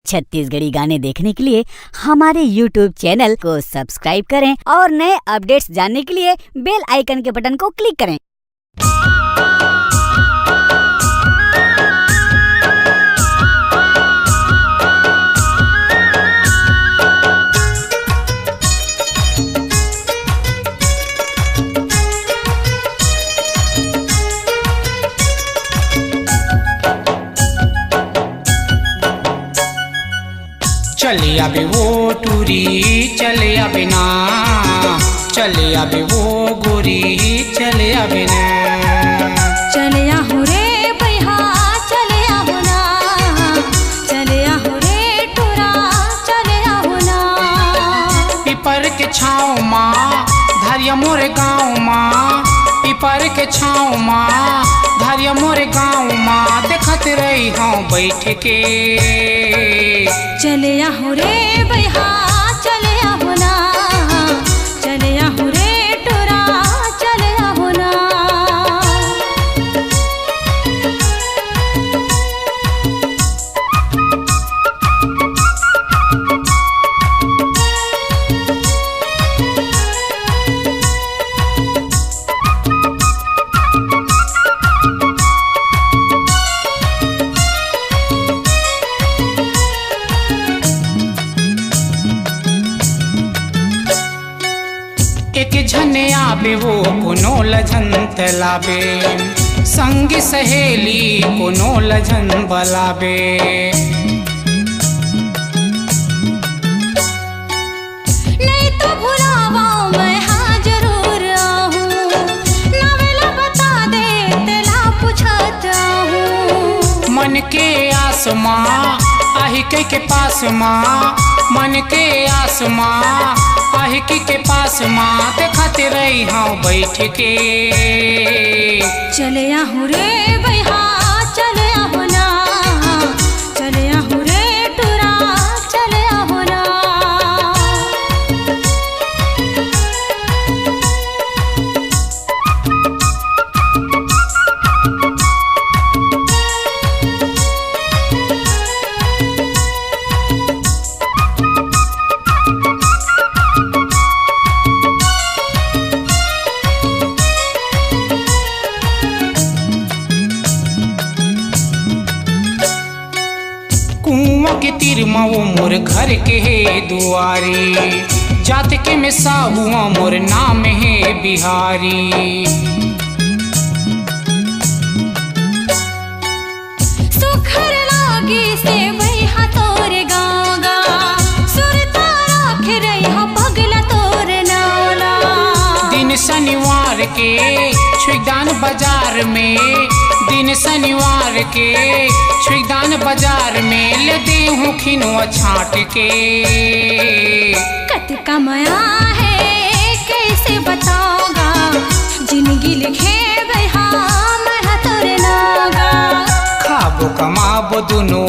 छत्तीसगढ़ी गाने देखने के लिए हमारे YouTube चैनल को सब्सक्राइब करें और नए अपडेट्स जानने के लिए बेल आइकन के बटन को क्लिक करें। चले आबे वो टूरी चले आबे ना, चले आबे वो गोरी चले आबे ना। चले आहू रे बैहा चले आहू ना, चले आहू रे टूरा चले आहू ना। पीपर के छाँव माँ धारिया मोरे गाँव माँ, पीपर के छाँव माँ धारिया मोरे गाँव माँ। देखत रही हूँ बैठ के चले आहू रे बैहा चले आहू ना, चले आहू रे टूरा चले आहू ना। एक झने आबे वो कोनो लजन तलाबे, संगी सहेली कोनो लजन बलाबे। नहीं तो भुलावा मैं हाँ जरूर आहूँ, नवेला बता दे तेला पूछत आहूँ। मन के आसमां आही के पास माँ, मन के आसमां आही के पास माँ। देखत रही हूँ बैठ के चले आहू रे बैहा चले आहू ना, चले आहू रे टूरा चले आहू ना। कुआं के तीर माओ मोर घर के है दुआरी, जात के में साबुआ मोर नाम है बिहारी। सुखर लागी से बैहा तोरे गाँगा, सुरता राख रही हो पगला तोरे नाला। दिन शनिवार के छुईदान बाजार में, दिन शनिवार के छुईदान बाजार में ले दे हूँ खिनुआ छाट के। कत का माया है कैसे बताओगा, जिंदगी लिखे बैहा मैं तोरे नागा। खाबो कमाबो दुनो